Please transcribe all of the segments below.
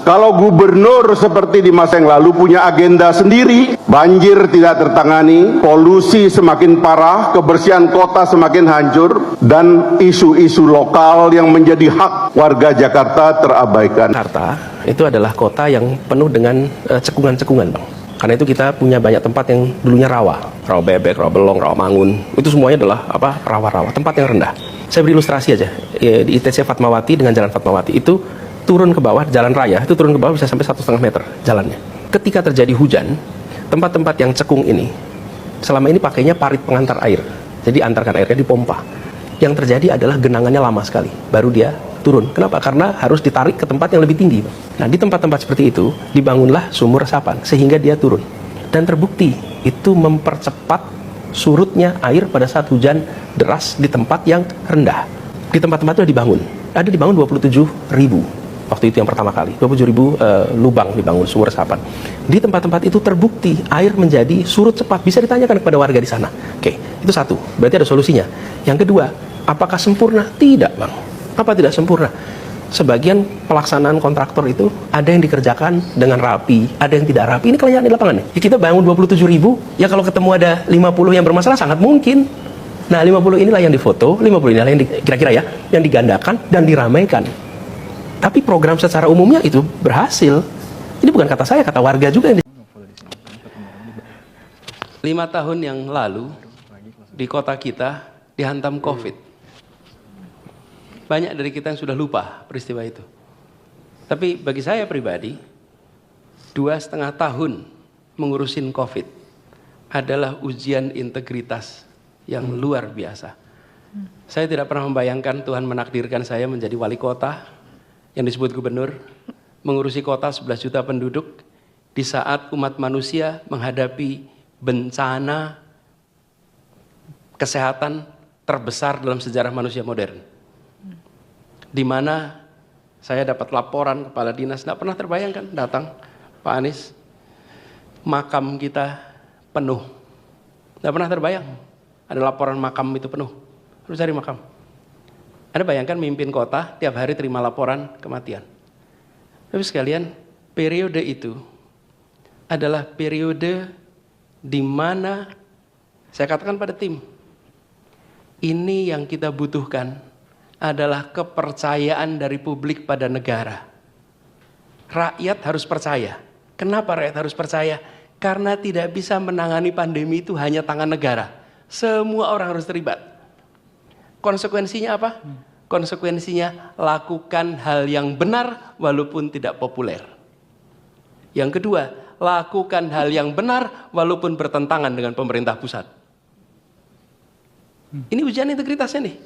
Kalau gubernur seperti di masa yang lalu punya agenda sendiri, banjir tidak tertangani, polusi semakin parah, kebersihan kota semakin hancur, dan isu-isu lokal yang menjadi hak warga Jakarta terabaikan. Jakarta itu adalah kota yang penuh dengan cekungan-cekungan, Bang. Karena itu kita punya banyak tempat yang dulunya rawa bebek, rawa belong, rawa mangun. Itu semuanya adalah rawa-rawa, tempat yang rendah. Saya beri ilustrasi aja. Di ITC Fatmawati dengan Jalan Fatmawati itu turun ke bawah, jalan raya itu turun ke bawah bisa sampai 1,5 meter jalannya. Ketika terjadi hujan, tempat-tempat yang cekung ini selama ini pakainya parit pengantar air. Jadi antarkan airnya dipompa. Yang terjadi adalah genangannya lama sekali, baru dia turun. Kenapa? Karena harus ditarik ke tempat yang lebih tinggi. Nah, di tempat-tempat seperti itu dibangunlah sumur resapan sehingga dia turun. Dan terbukti itu mempercepat surutnya air pada saat hujan deras di tempat yang rendah. Di tempat-tempat itu dibangun. Ada dibangun 27.000. Waktu itu yang pertama kali, 27.000 lubang dibangun sumur resapan. Di tempat-tempat itu terbukti air menjadi surut cepat. Bisa ditanyakan kepada warga di sana. Oke, itu satu. Berarti ada solusinya. Yang kedua, apakah sempurna? Tidak, Bang. Apa tidak sempurna? Sebagian pelaksanaan kontraktor itu ada yang dikerjakan dengan rapi, ada yang tidak rapi. Ini kelihatan di lapangan. Ya, kita bangun 27.000, ya kalau ketemu ada 50 yang bermasalah sangat mungkin. Nah, 50 inilah yang difoto, 50 inilah yang kira-kira ya, yang digandakan dan diramaikan. Tapi program secara umumnya itu berhasil. Ini bukan kata saya, kata warga juga. 5 tahun yang lalu di kota kita dihantam COVID. Banyak dari kita yang sudah lupa peristiwa itu. Tapi bagi saya pribadi, 2,5 tahun mengurusin COVID adalah ujian integritas yang luar biasa. Saya tidak pernah membayangkan Tuhan menakdirkan saya menjadi wali kota yang disebut gubernur, mengurusi kota 11 juta penduduk di saat umat manusia menghadapi bencana kesehatan terbesar dalam sejarah manusia modern. Di mana saya dapat laporan kepala dinas, tidak pernah terbayangkan datang Pak Anies, makam kita penuh. Tidak pernah terbayang ada laporan makam itu penuh, harus cari makam. Anda bayangkan mimpin kota, tiap hari terima laporan kematian. Tapi sekalian, periode itu adalah periode di mana saya katakan pada tim, ini yang kita butuhkan adalah kepercayaan dari publik pada negara. Rakyat harus percaya. Kenapa rakyat harus percaya? Karena tidak bisa menangani pandemi itu hanya tangan negara. Semua orang harus terlibat. Konsekuensinya apa? Konsekuensinya lakukan hal yang benar walaupun tidak populer. Yang kedua, lakukan hal yang benar walaupun bertentangan dengan pemerintah pusat. Ini ujian integritasnya nih.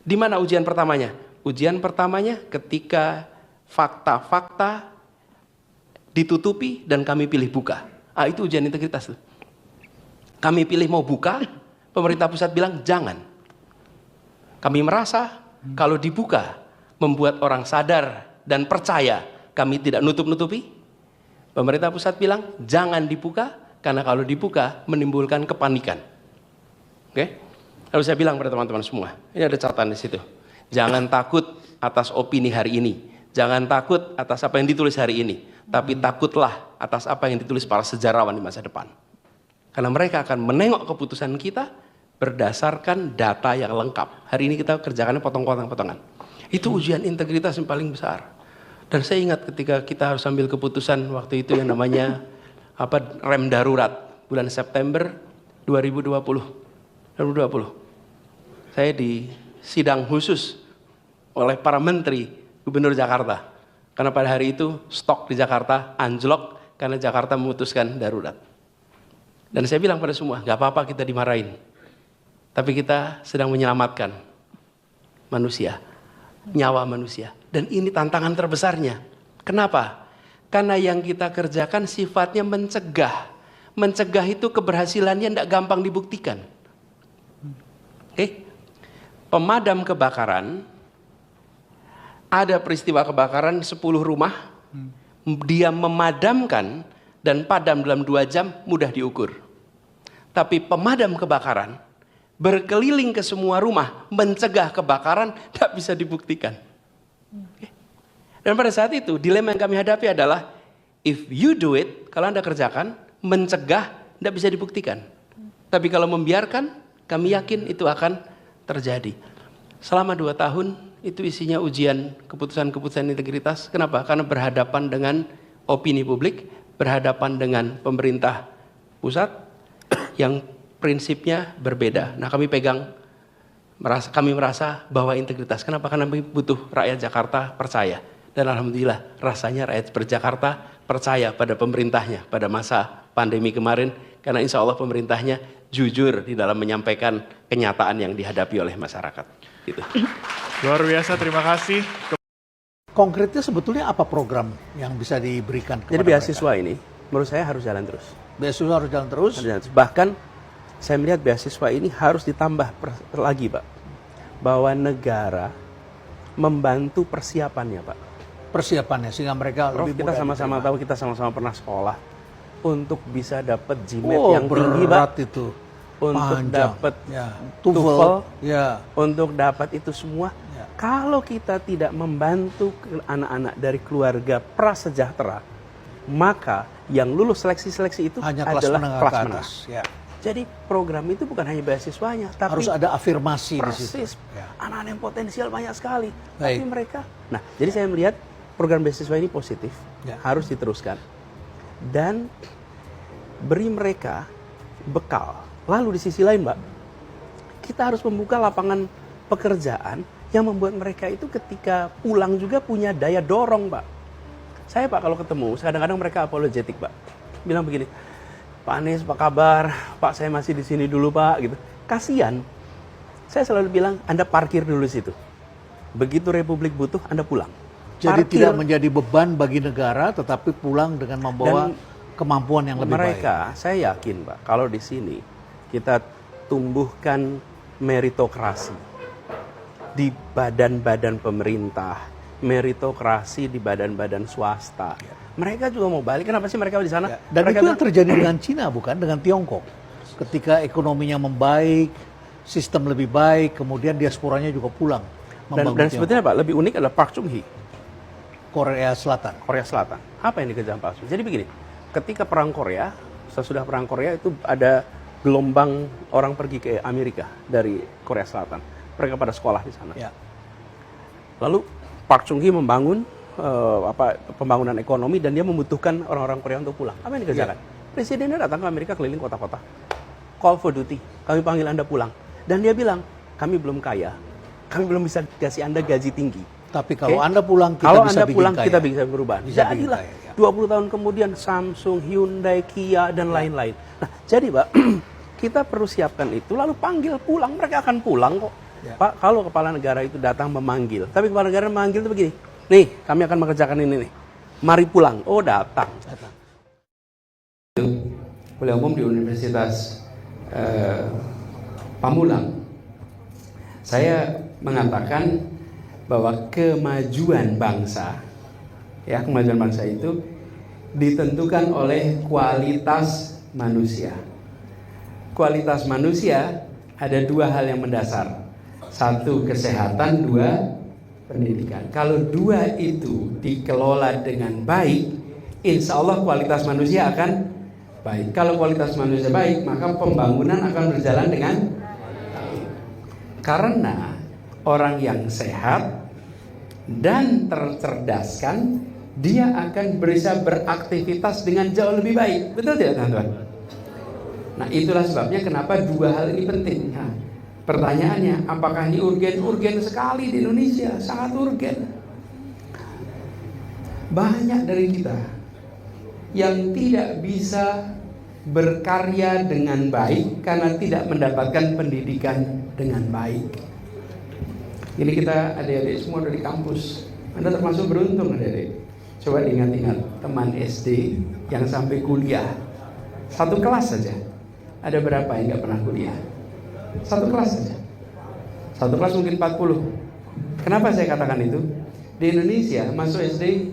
Di mana ujian pertamanya? Ujian pertamanya ketika fakta-fakta ditutupi dan kami pilih buka. Itu ujian integritas tuh. Kami pilih mau buka, pemerintah pusat bilang jangan. Kami merasa kalau dibuka membuat orang sadar dan percaya kami tidak nutup-nutupi. Pemerintah pusat bilang jangan dibuka karena kalau dibuka menimbulkan kepanikan. Oke? Lalu saya bilang pada teman-teman semua, ini ada catatan di situ. Jangan takut atas opini hari ini. Jangan takut atas apa yang ditulis hari ini. Tapi takutlah atas apa yang ditulis para sejarawan di masa depan. Karena mereka akan menengok keputusan kita berdasarkan data yang lengkap. Hari ini kita kerjakannya potong-potongan. Itu ujian integritas yang paling besar. Dan saya ingat ketika kita harus ambil keputusan waktu itu yang namanya rem darurat bulan September 2020. Saya di sidang khusus oleh para menteri gubernur Jakarta. Karena pada hari itu stok di Jakarta anjlok karena Jakarta memutuskan darurat. Dan saya bilang pada semua, gak apa-apa kita dimarahin. Tapi kita sedang menyelamatkan manusia, nyawa manusia. Dan ini tantangan terbesarnya. Kenapa? Karena yang kita kerjakan sifatnya mencegah. Mencegah itu keberhasilannya tidak gampang dibuktikan. Oke? Pemadam kebakaran, ada peristiwa kebakaran 10 rumah, dia memadamkan dan padam dalam 2 jam mudah diukur. Tapi pemadam kebakaran berkeliling ke semua rumah, mencegah kebakaran, tidak bisa dibuktikan. Dan pada saat itu, dilema yang kami hadapi adalah, if you do it, kalau Anda kerjakan, mencegah, tidak bisa dibuktikan. Tapi kalau membiarkan, kami yakin itu akan terjadi. Selama 2 tahun, itu isinya ujian keputusan-keputusan integritas. Kenapa? Karena berhadapan dengan opini publik, berhadapan dengan pemerintah pusat, yang prinsipnya berbeda. Nah, kami merasa bahwa integritas. Kenapa? Karena kami butuh rakyat Jakarta percaya. Dan alhamdulillah rasanya rakyat Jakarta percaya pada pemerintahnya pada masa pandemi kemarin. Karena insya Allah pemerintahnya jujur di dalam menyampaikan kenyataan yang dihadapi oleh masyarakat. Gitu. Luar biasa, terima kasih. Konkretnya sebetulnya apa program yang bisa diberikan kepada Jadi beasiswa ini menurut saya harus jalan terus. Beasiswa harus jalan terus? Bahkan saya melihat beasiswa ini harus ditambah lagi, Pak. Bahwa negara membantu persiapannya, Pak. Persiapannya sehingga mereka Prof, lebih kita mudah sama-sama diterima. tahu, kita sama-sama pernah sekolah untuk bisa dapat GMAT Oh, yang tinggi, Pak. berat itu. Untuk Panjang. dapat Ya. TOEFL, Ya. untuk dapat itu semua. Ya. Kalau kita tidak membantu anak-anak dari keluarga prasejahtera, maka yang lulus seleksi-seleksi itu Hanya kelas adalah menengah kelas ke menengah. atas. Ya. Jadi program itu bukan hanya beasiswanya, tapi Harus ada afirmasi di situ. persis Ya. anak-anak yang potensial banyak sekali. Baik. Tapi mereka, nah jadi saya melihat program beasiswa ini positif, Ya. harus diteruskan dan beri mereka bekal. Lalu di sisi lain, Mbak, kita harus membuka lapangan pekerjaan yang membuat mereka itu ketika pulang juga punya daya dorong, Pak. Saya, Pak, kalau ketemu, kadang-kadang mereka apologetik, Pak. Bilang begini, Pak Anies, apa kabar? Pak, saya masih di sini dulu, Pak. Gitu. Kasian. Saya selalu bilang, Anda parkir dulu di situ. Begitu Republik butuh, Anda pulang. Jadi Parkir. tidak menjadi beban bagi negara, tetapi pulang dengan membawa Dan kemampuan yang lebih mereka, baik. saya yakin, Pak, kalau di sini kita tumbuhkan meritokrasi di badan-badan pemerintah, meritokrasi di badan-badan swasta. Mereka juga mau balik. Kenapa sih mereka di sana? Ya. Dan mereka itu yang terjadi dengan Cina, bukan? Dengan Tiongkok. Ketika ekonominya membaik, sistem lebih baik, kemudian diasporanya juga pulang. dan membangun sebetulnya, Pak, lebih unik adalah Park Chung Hee, Korea Selatan. Korea Selatan. Apa yang dikerjakan Pak Chung? Jadi begini, ketika perang Korea, sesudah perang Korea itu ada gelombang orang pergi ke Amerika dari Korea Selatan. Mereka pada sekolah di sana. Ya. Lalu Park Chung Hee membangun pembangunan ekonomi dan dia membutuhkan orang-orang Korea untuk pulang. Apa yang dikerjakan? Presidennya datang ke Amerika, keliling kota-kota. Call for duty. Kami panggil Anda pulang. Dan dia bilang, kami belum kaya. Kami belum bisa kasih Anda gaji tinggi. Tapi kalau Oke? Anda pulang, kita Kalau bisa Anda bikin pulang, kaya. kita bisa berubah. Bisa bikin Jadilah kaya, ya. 20 tahun kemudian Samsung, Hyundai, Kia, dan lain-lain. Nah, jadi Pak, kita perlu siapkan itu, lalu panggil pulang. Mereka akan pulang kok. Ya. Pak, kalau kepala negara itu datang memanggil. Tapi kepala negara memanggil itu begini. Nih, kami akan mengerjakan ini nih. Mari pulang. Oh, datang. Kuliah umum di Universitas Pamulang. Saya mengatakan bahwa kemajuan bangsa, ya kemajuan bangsa itu ditentukan oleh kualitas manusia. Kualitas manusia ada 2 hal yang mendasar. 1 kesehatan, 2 pendidikan. Kalau 2 itu dikelola dengan baik, insya Allah kualitas manusia akan baik. Kalau kualitas manusia baik, maka pembangunan akan berjalan dengan baik. Karena orang yang sehat dan tercerdaskan, dia akan bisa beraktivitas dengan jauh lebih baik. Betul tidak, teman-teman? Nah, itulah sebabnya kenapa 2 hal ini penting. Nah, pertanyaannya, apakah ini urgen? Urgen sekali di Indonesia, sangat urgen. Banyak dari kita yang tidak bisa berkarya dengan baik karena tidak mendapatkan pendidikan dengan baik. Ini kita adik-adik semua dari kampus. Anda termasuk beruntung, adik-adik. Coba diingat-ingat teman SD yang sampai kuliah. 1 kelas saja. Ada berapa yang nggak pernah kuliah? 1 kelas saja. 1 kelas mungkin 40. Kenapa saya katakan itu? Di Indonesia masuk SD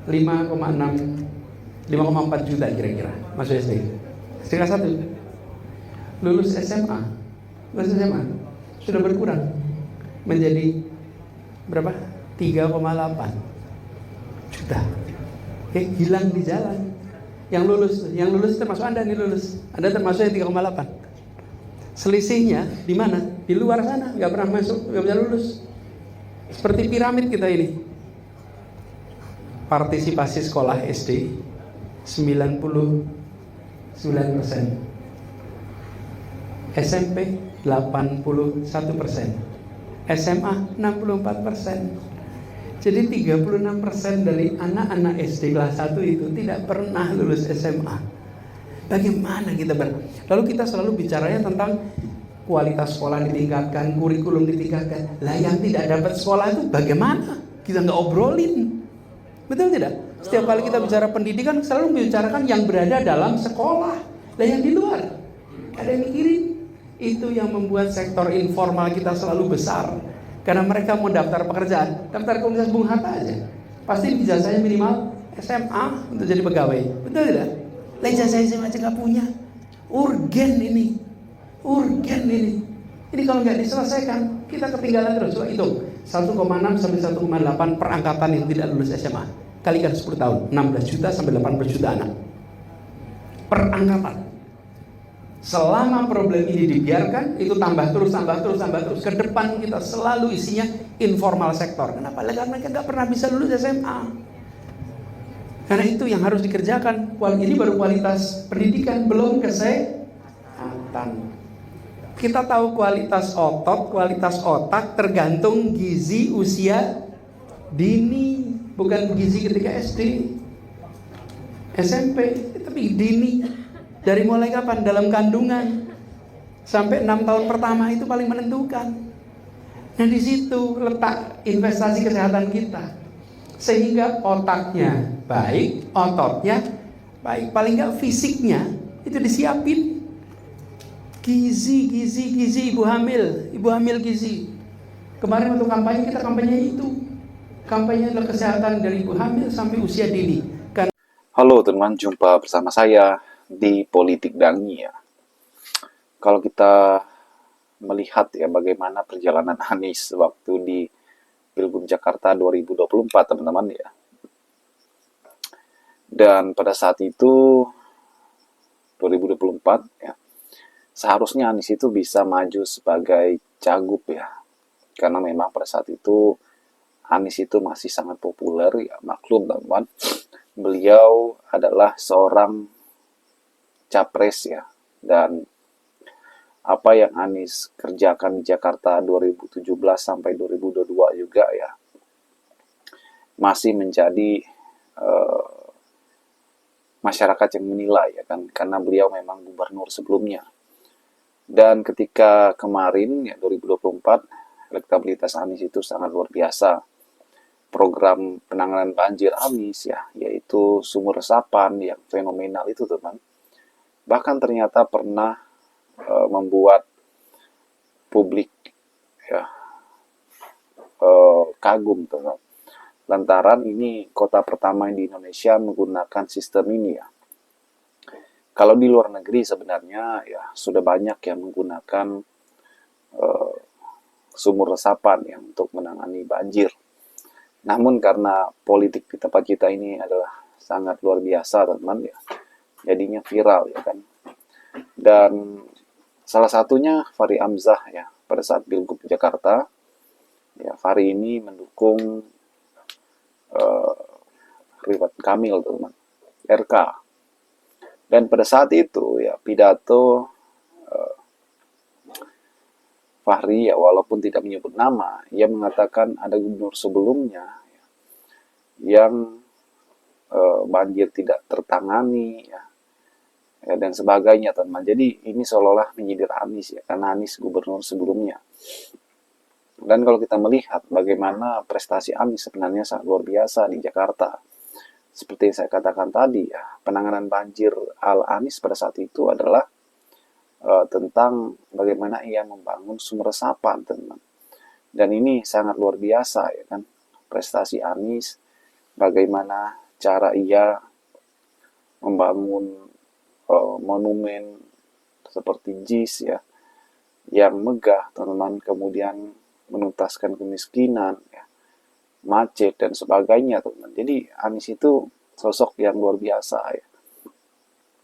5,4 juta kira-kira masuk SD. SD kelas 1. Lulus SMA sudah berkurang menjadi berapa? 3,8. juta. Oke, hilang di jalan. Yang lulus termasuk Anda nih lulus. Anda termasuk yang 3,8. Selisihnya di mana? Di luar sana, nggak pernah masuk, nggak bisa lulus. Seperti piramid kita ini. Partisipasi sekolah SD 99%, SMP 81%, SMA 64%. Jadi 36% dari anak-anak SD kelas 1 itu tidak pernah lulus SMA. Bagaimana kita Lalu kita selalu bicaranya tentang kualitas sekolah ditingkatkan, kurikulum ditingkatkan. Lah yang tidak dapat sekolah itu bagaimana? Kita nggak obrolin. Betul tidak? Setiap kali kita bicara pendidikan selalu membicarakan yang berada dalam sekolah. Lah yang di luar ada yang mikirin. Itu yang membuat sektor informal kita selalu besar. Karena mereka mau daftar pekerjaan, daftar ke Universitas Bung Hatta aja. Pasti ijazahnya minimal SMA untuk jadi pegawai. Betul tidak? Lah ijazah SMA aja nggak punya. Urgen ini. Ini kalau nggak diselesaikan, kita ketinggalan terus. Coba hitung, 1,6 sampai 1,8 perangkatan yang tidak lulus SMA. Kalikan 10 tahun, 16 juta sampai 18 juta anak. Perangkatan. Selama problem ini dibiarkan, itu tambah terus. Ke depan kita selalu isinya informal sektor. Kenapa? Karena mereka nggak pernah bisa lulus SMA. Karena itu yang harus dikerjakan. Ini baru kualitas pendidikan, belum kesehatan. Kita tahu kualitas otot, kualitas otak tergantung gizi usia dini, bukan gizi ketika SD, SMP, tapi dini. Dari mulai kapan? Dalam kandungan sampai 6 tahun pertama itu paling menentukan. Nah di situ letak investasi kesehatan kita, sehingga otaknya baik, ototnya baik, paling nggak fisiknya itu disiapin. Gizi ibu hamil gizi. Kemarin waktu kampanye kita kampanye adalah kesehatan dari ibu hamil sampai usia dini. Halo teman, jumpa bersama saya di Politik Dangi ya. Kalau kita melihat ya bagaimana perjalanan Anies waktu di Pilgub Jakarta 2024 teman-teman ya. Dan pada saat itu 2024 ya, seharusnya Anies itu bisa maju sebagai cagup ya. Karena memang pada saat itu Anies itu masih sangat populer ya, maklum teman-teman. Beliau adalah seorang capres ya, dan apa yang Anies kerjakan di Jakarta 2017 sampai 2022 juga ya masih menjadi masyarakat yang menilai ya kan, karena beliau memang gubernur sebelumnya. Dan ketika kemarin ya 2024 elektabilitas Anies itu sangat luar biasa. Program penanganan banjir Anies ya, yaitu sumur resapan yang fenomenal itu teman. Bahkan ternyata pernah membuat publik ya kagum teman. Lantaran ini kota pertama di Indonesia menggunakan sistem ini ya. Kalau di luar negeri sebenarnya ya sudah banyak yang menggunakan sumur resapan ya untuk menangani banjir. Namun karena politik di tempat kita ini adalah sangat luar biasa teman ya, jadinya viral ya kan. Dan salah satunya Fahri Hamzah ya, pada saat Pilgub Jakarta ya, Fahri ini mendukung Ridwan Kamil teman, RK. Dan pada saat itu ya pidato Fahri ya, walaupun tidak menyebut nama, ia mengatakan ada gubernur sebelumnya yang banjir tidak tertangani ya, dan sebagainya teman. Jadi ini seolah-olah menyindir Anies ya, karena Anies gubernur sebelumnya. Dan kalau kita melihat bagaimana prestasi Anies sebenarnya sangat luar biasa di Jakarta. Seperti yang saya katakan tadi ya, penanganan banjir ala Anies pada saat itu adalah tentang bagaimana ia membangun sumur resapan teman. Dan ini sangat luar biasa ya kan, prestasi Anies, bagaimana cara ia membangun monumen seperti JIS ya, yang megah teman-teman, kemudian menuntaskan kemiskinan ya, macet dan sebagainya, teman. Jadi Anies itu sosok yang luar biasa ya.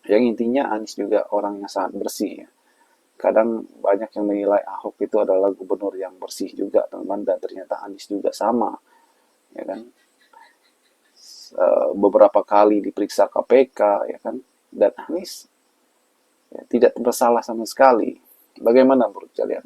Yang intinya Anies juga orang yang sangat bersih ya. Kadang banyak yang menilai Ahok itu adalah gubernur yang bersih juga, teman, dan ternyata Anies juga sama, ya kan. Beberapa kali diperiksa KPK, ya kan, dan Anies ya, tidak bersalah sama sekali. Bagaimana menurut kalian?